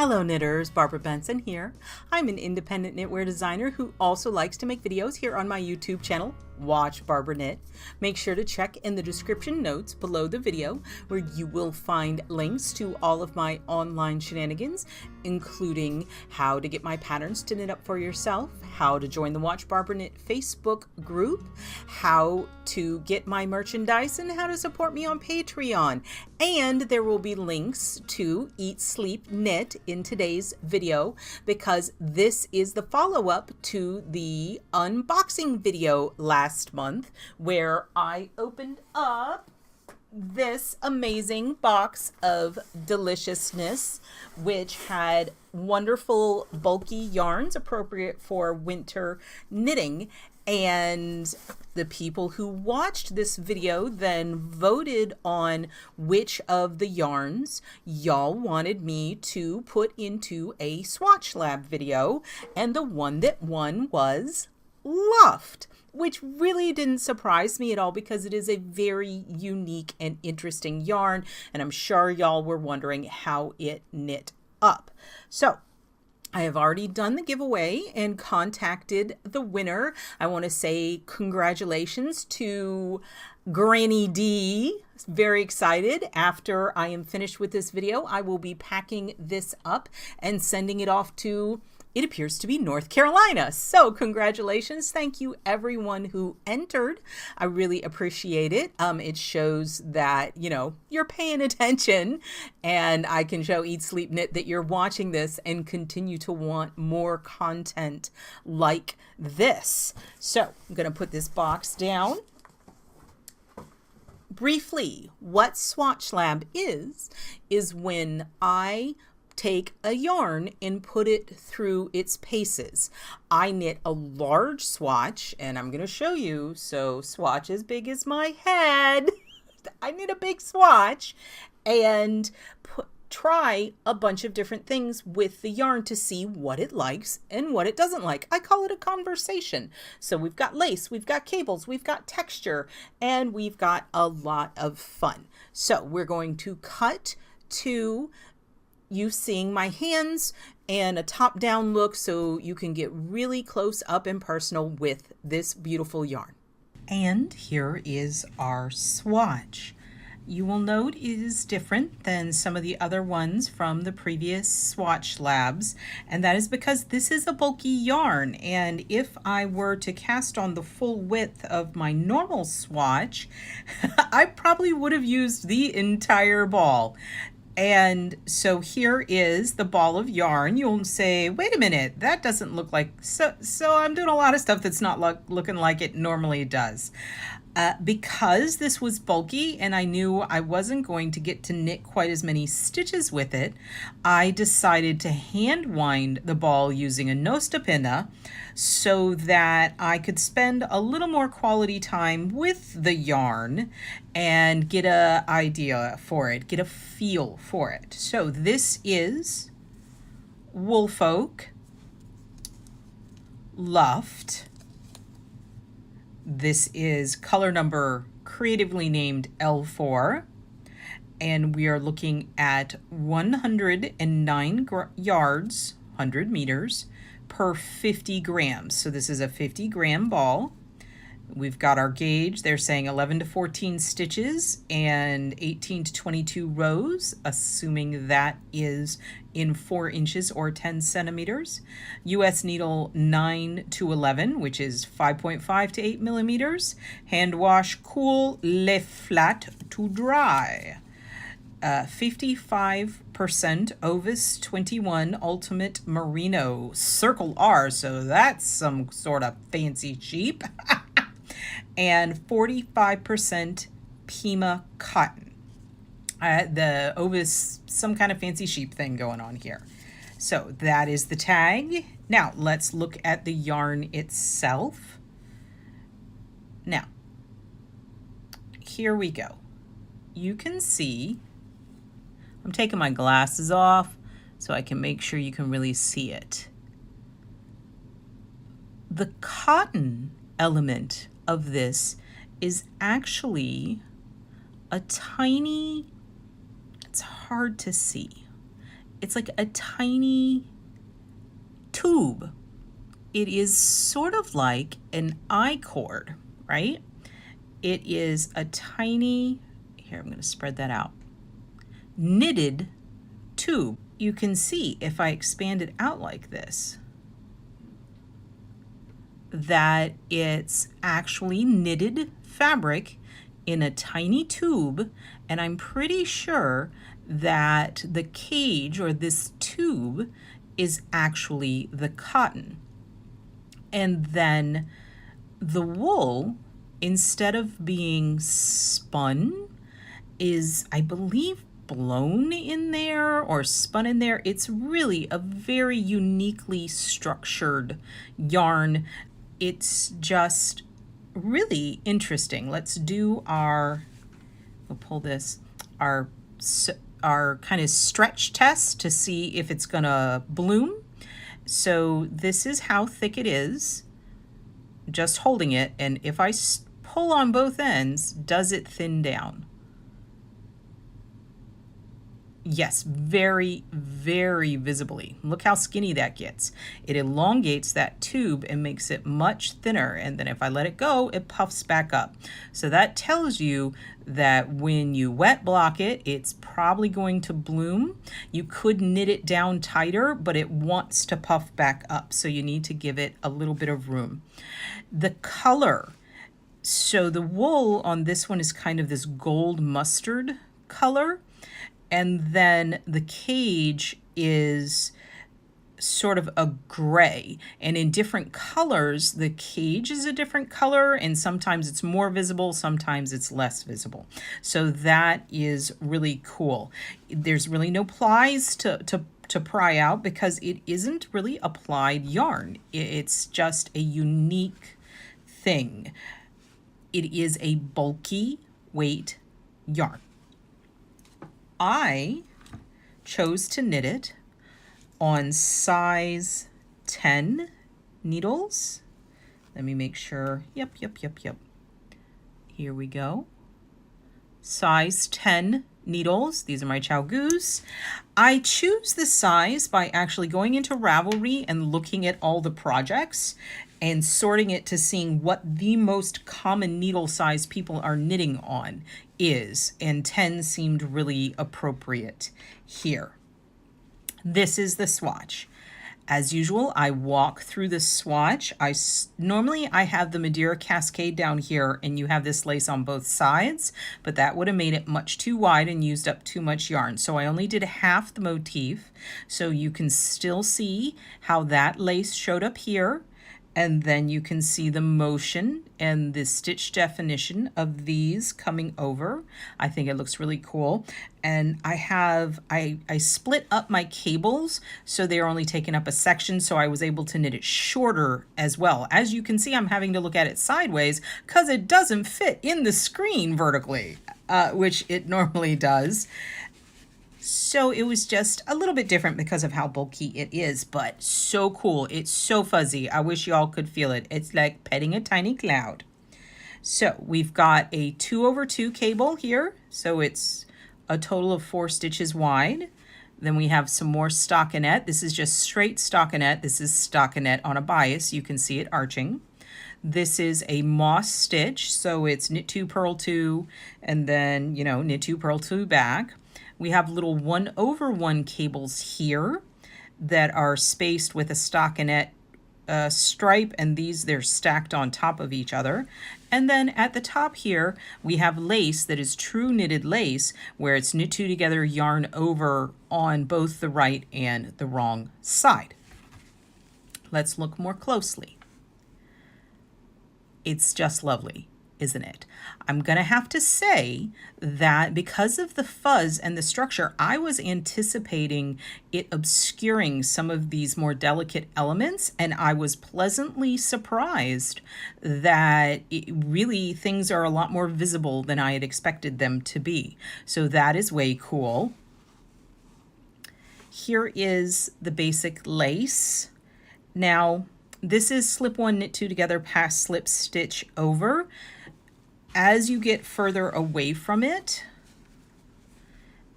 Hello knitters, Barbara Benson here. I'm an independent knitwear designer who also likes to make videos here on my YouTube channel, Watch Barbara Knit. Make sure to check in the description notes below the video where you will find links to all of my online shenanigans, including how to get my patterns to knit up for yourself, how to join the Watch Barbara Knit Facebook group, how to get my merchandise, and how to support me on Patreon. And there will be links to Eat, Sleep, Knit in today's video because this is the follow-up to the unboxing video last month where I opened up this amazing box of deliciousness, which had wonderful bulky yarns appropriate for winter knitting. And the people who watched this video then voted on which of the yarns y'all wanted me to put into a Swatch Lab video, and the one that won was Luft, which really didn't surprise me at all because it is a very unique and interesting yarn, and I'm sure y'all were wondering how it knit up. So I have already done the giveaway and contacted the winner. I want to say congratulations to Granny D. Very excited. After I am finished with this video, I will be packing this up and sending it off to, it appears to be, North Carolina. So congratulations. Thank you everyone who entered. I really appreciate it. It shows that, you know, you're paying attention, and I can show Eat, Sleep, Knit that you're watching this and continue to want more content like this. So I'm going to put this box down. Briefly, what Swatch Lab is when I take a yarn and put it through its paces. I knit a large swatch, and I'm going to show you. So swatch as big as my head. I knit a big swatch and try a bunch of different things with the yarn to see what it likes and what it doesn't like. I call it a conversation. So we've got lace, we've got cables, we've got texture, and we've got a lot of fun. So we're going to cut to you seeing my hands and a top-down look so you can get really close up and personal with this beautiful yarn. And here is our swatch. You will note it is different than some of the other ones from the previous Swatch Labs, and that is because this is a bulky yarn, and if I were to cast on the full width of my normal swatch, I probably would have used the entire ball. And so here is the ball of yarn. You'll say, wait a minute, that doesn't look like, so I'm doing a lot of stuff that's not looking like it normally does. Because this was bulky and I knew I wasn't going to get to knit quite as many stitches with it, I decided to hand wind the ball using a Nostapinna so that I could spend a little more quality time with the yarn and get an idea for it, get a feel for it. So this is Woolfolk Luft. This is color number creatively named L4, and we are looking at 109 yards, 100 meters, per 50 grams. So this is a 50-gram ball. We've got our gauge. They're saying 11 to 14 stitches and 18 to 22 rows, assuming that is in 4 inches or 10 centimeters. US needle 9 to 11, which is 5.5 to 8 millimeters. Hand wash, cool, le flat to dry. 55% Ovis 21 Ultimate Merino Circle R, so that's some sort of fancy sheep. And 45% Pima cotton. The Ovis, some kind of fancy sheep thing going on here. So that is the tag. Now let's look at the yarn itself. Now, here we go. You can see, I'm taking my glasses off so I can make sure you can really see it. The cotton element of this is actually a tiny, it's hard to see. It's like a tiny tube. It is sort of like an I-cord, right? It is a tiny, here I'm going to spread that out, knitted tube. You can see if I expand it out like this, that it's actually knitted fabric in a tiny tube, and I'm pretty sure that the cage or this tube is actually the cotton. And then the wool, instead of being spun, is, I believe, blown in there or spun in there. It's really a very uniquely structured yarn. It's just really interesting. Let's do our, we'll pull this, our kind of stretch test to see if it's gonna bloom. So this is how thick it is, just holding it, and if I pull on both ends, does it thin down? Yes, very, very visibly. Look how skinny that gets. It elongates that tube and makes it much thinner, and then if I let it go, it puffs back up. So that tells you that when you wet block it, it's probably going to bloom. You could knit it down tighter, but it wants to puff back up, so you need to give it a little bit of room. The color, so the wool on this one is kind of this gold mustard color, and then the cage is sort of a gray, and in different colors the cage is a different color, and sometimes it's more visible, sometimes it's less visible. So that is really cool. There's really no plies to pry out because it isn't really applied yarn. It's just a unique thing. It is a bulky weight yarn. I chose to knit it on size 10 needles. Let me make sure. Yep. Here we go. Size 10 needles. These are my Chow Goose. I choose the size by actually going into Ravelry and looking at all the projects and sorting it to seeing what the most common needle size people are knitting on is, and 10 seemed really appropriate here. This is the swatch. As usual, I walk through the swatch. Normally I have the Madeira Cascade down here and you have this lace on both sides, but that would have made it much too wide and used up too much yarn. So I only did half the motif, so you can still see how that lace showed up here. And then you can see the motion and the stitch definition of these coming over. I think it looks really cool. And I split up my cables so they're only taking up a section, so I was able to knit it shorter as well. As you can see, I'm having to look at it sideways because it doesn't fit in the screen vertically, which it normally does. So it was just a little bit different because of how bulky it is, but so cool. It's so fuzzy. I wish y'all could feel it. It's like petting a tiny cloud. So we've got a 2/2 cable here. So it's a total of 4 stitches wide. Then we have some more stockinette. This is just straight stockinette. This is stockinette on a bias. You can see it arching. This is a moss stitch. So it's knit 2, purl 2, and then, you know, knit 2, purl 2 back. We have little 1/1 cables here that are spaced with a stockinette stripe, and they're stacked on top of each other. And then at the top here, we have lace that is true knitted lace, where it's knit 2 together, yarn over on both the right and the wrong side. Let's look more closely. It's just lovely, isn't it? I'm gonna have to say that because of the fuzz and the structure, I was anticipating it obscuring some of these more delicate elements, and I was pleasantly surprised that things are a lot more visible than I had expected them to be. So that is way cool. Here is the basic lace. Now, this is slip 1, knit 2 together, pass slip stitch over. As you get further away from it,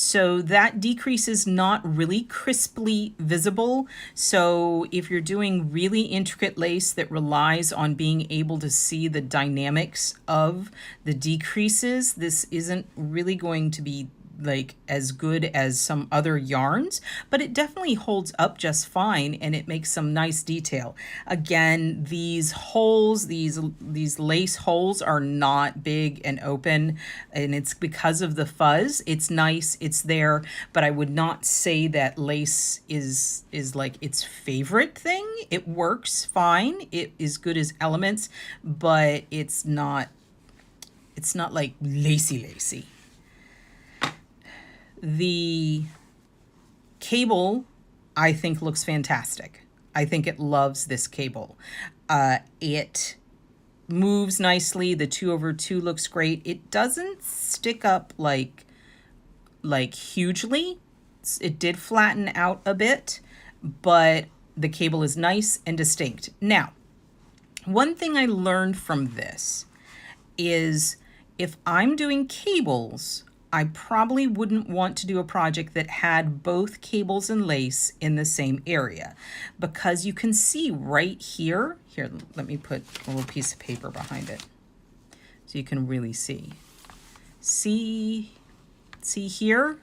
So that decrease is not really crisply visible. So if you're doing really intricate lace that relies on being able to see the dynamics of the decreases, this isn't really going to be like as good as some other yarns, but it definitely holds up just fine and it makes some nice detail. Again, these holes, these lace holes are not big and open, and it's because of the fuzz. It's nice, it's there, but I would not say that lace is like its favorite thing. It works fine. It is good as elements, but it's not like lacy. The cable, I think, looks fantastic. I think it loves this cable. It moves nicely. The 2/2 looks great. It doesn't stick up like hugely. It did flatten out a bit, but the cable is nice and distinct. Now, one thing I learned from this is if I'm doing cables, I probably wouldn't want to do a project that had both cables and lace in the same area, because you can see right here, let me put a little piece of paper behind it so you can really see. See here?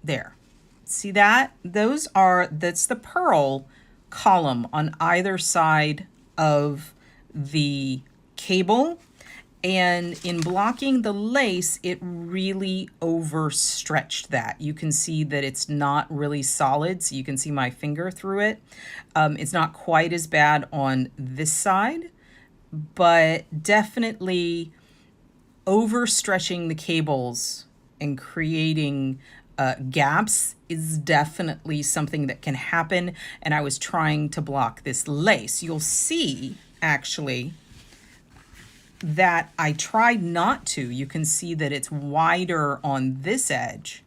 There. See that? That's the purl column on either side of the cable. And in blocking the lace, it really overstretched that. You can see that it's not really solid, so you can see my finger through it. It's not quite as bad on this side, but definitely overstretching the cables and creating gaps is definitely something that can happen. And I was trying to block this lace. You'll see, actually, that I tried not to. You can see that it's wider on this edge,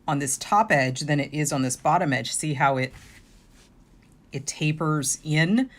on this top edge, than it is on this bottom edge. See how it tapers in?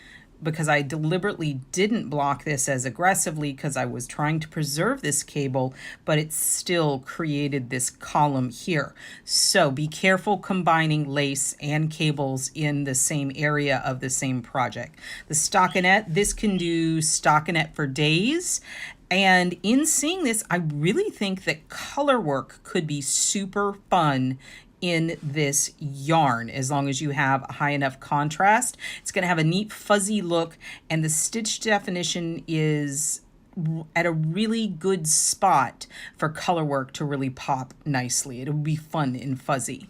Because I deliberately didn't block this as aggressively because I was trying to preserve this cable, but it still created this column here. So be careful combining lace and cables in the same area of the same project. The stockinette, this can do stockinette for days. And in seeing this, I really think that color work could be super fun in this yarn, as long as you have a high enough contrast. It's going to have a neat fuzzy look, and the stitch definition is at a really good spot for color work to really pop nicely. It'll be fun in fuzzy.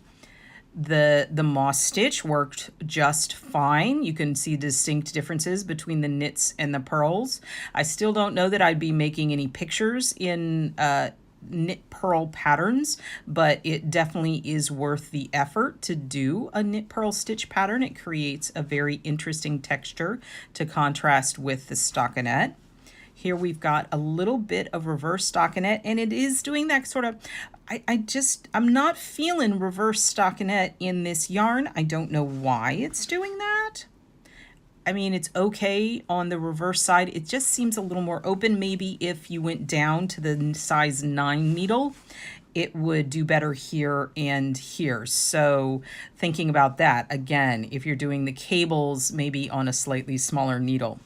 The moss stitch worked just fine. You can see distinct differences between the knits and the purls. I still don't know that I'd be making any pictures in knit purl patterns, but it definitely is worth the effort to do a knit purl stitch pattern. It creates a very interesting texture to contrast with the stockinette. Here we've got a little bit of reverse stockinette, and it is doing that sort of, I'm not feeling reverse stockinette in this yarn. I don't know why it's doing that. I mean, it's okay on the reverse side. It just seems a little more open. Maybe if you went down to the size 9 needle, it would do better here and here. So thinking about that, again, if you're doing the cables, maybe on a slightly smaller needle.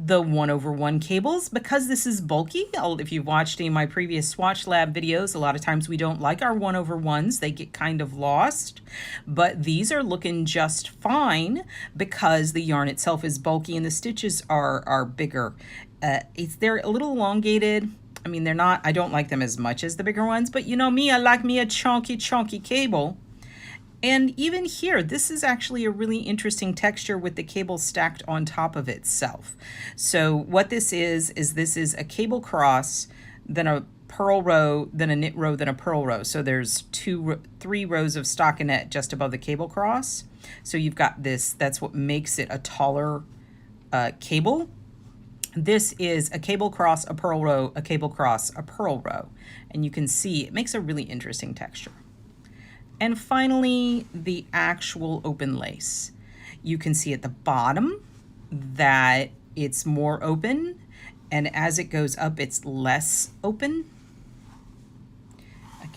The 1/1 cables, because this is bulky, if you've watched any of my previous Swatch Lab videos, a lot of times we don't like our 1/1s. They get kind of lost, but these are looking just fine because the yarn itself is bulky and the stitches are bigger. They're a little elongated. I mean, they're not, I don't like them as much as the bigger ones, but you know me, I like me a chunky cable. And even here, this is actually a really interesting texture with the cable stacked on top of itself. So what this is this is a cable cross, then a purl row, then a knit row, then a purl row. So there's 3 rows of stockinette just above the cable cross. So you've got this, that's what makes it a taller cable. This is a cable cross, a purl row, a cable cross, a purl row. And you can see it makes a really interesting texture. And finally, the actual open lace. You can see at the bottom that it's more open, and as it goes up, it's less open.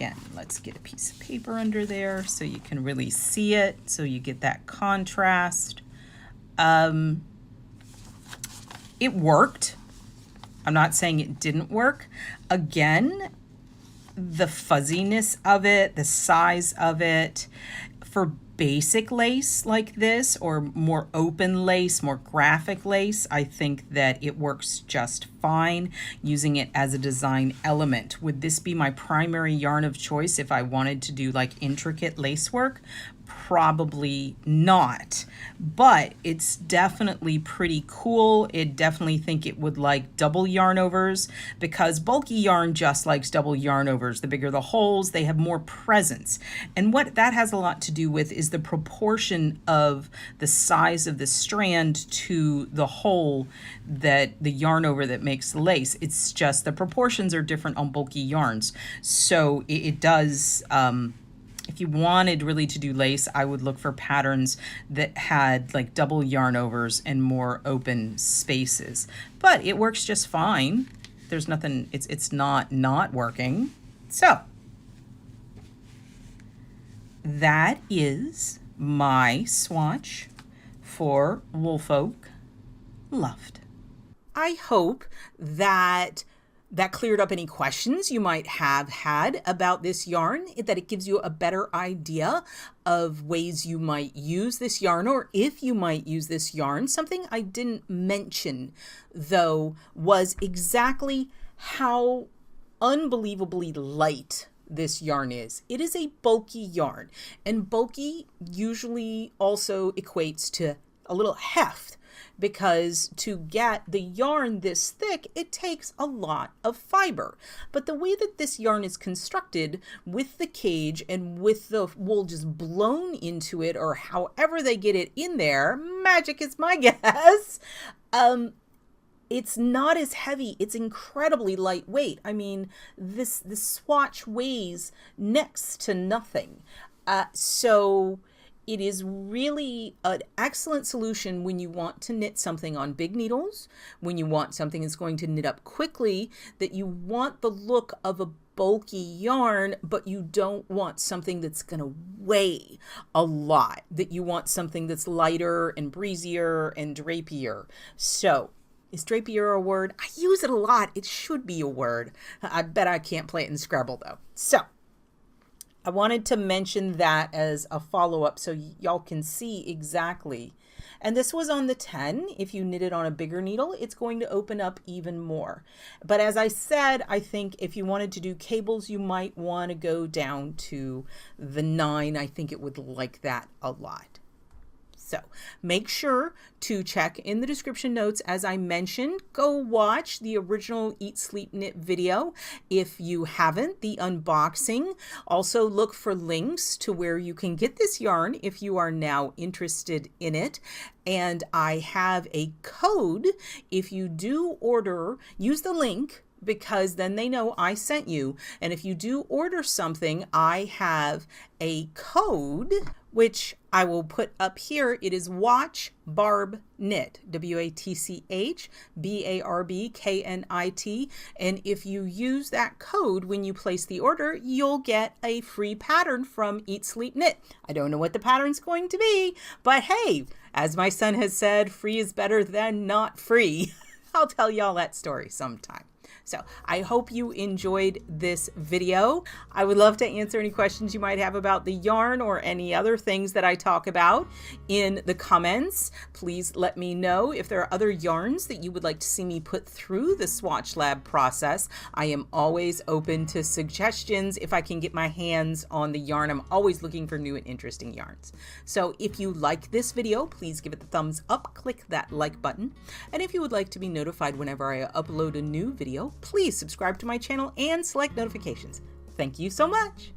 again, let's get a piece of paper under there so you can really see it, so you get that contrast. It worked. I'm not saying it didn't work. Again, the fuzziness of it, the size of it, for basic lace like this, or more open lace, more graphic lace, I think that it works just fine using it as a design element. Would this be my primary yarn of choice if I wanted to do like intricate lace work? Probably not, but it's definitely pretty cool. It definitely think it would like double yarn overs, because bulky yarn just likes double yarn overs. The bigger the holes, they have more presence. And what that has a lot to do with is the proportion of the size of the strand to the hole that the yarn over that makes the lace. It's just the proportions are different on bulky yarns. So it does, if you wanted really to do lace, I would look for patterns that had like double yarn overs and more open spaces. But it works just fine. There's nothing, it's not working. So that is my swatch for Woolfolk Luft. I hope that cleared up any questions you might have had about this yarn, that it gives you a better idea of ways you might use this yarn, or if you might use this yarn. Something I didn't mention, though, was exactly how unbelievably light this yarn is. It is a bulky yarn, and bulky usually also equates to a little heft, because to get the yarn this thick, it takes a lot of fiber. But the way that this yarn is constructed with the cage and with the wool just blown into it, or however they get it in there, magic is my guess, it's not as heavy. It's incredibly lightweight. I mean, this swatch weighs next to nothing. So it is really an excellent solution when you want to knit something on big needles, when you want something that's going to knit up quickly, that you want the look of a bulky yarn, but you don't want something that's going to weigh a lot, that you want something that's lighter and breezier and drapier. So is drapier a word? I use it a lot. It should be a word. I bet I can't play it in Scrabble though. So I wanted to mention that as a follow-up so y'all can see exactly. And this was on the 10. If you knit it on a bigger needle, it's going to open up even more. But as I said, I think if you wanted to do cables, you might want to go down to the 9. I think it would like that a lot. So make sure to check in the description notes. As I mentioned, go watch the original Eat, Sleep, Knit video if you haven't, the unboxing. Also look for links to where you can get this yarn if you are now interested in it. And I have a code. If you do order, use the link, because then they know I sent you. And if you do order something, I have a code, which I will put up here. It is WATCHBARBKNIT, WATCHBARBKNIT. And if you use that code when you place the order, you'll get a free pattern from Eat, Sleep, Knit. I don't know what the pattern's going to be, but hey, as my son has said, free is better than not free. I'll tell y'all that story sometime. So I hope you enjoyed this video. I would love to answer any questions you might have about the yarn or any other things that I talk about in the comments. Please let me know if there are other yarns that you would like to see me put through the Swatch Lab process. I am always open to suggestions. If I can get my hands on the yarn, I'm always looking for new and interesting yarns. So if you like this video, please give it the thumbs up, click that like button. And if you would like to be notified whenever I upload a new video, please subscribe to my channel and select notifications. Thank you so much.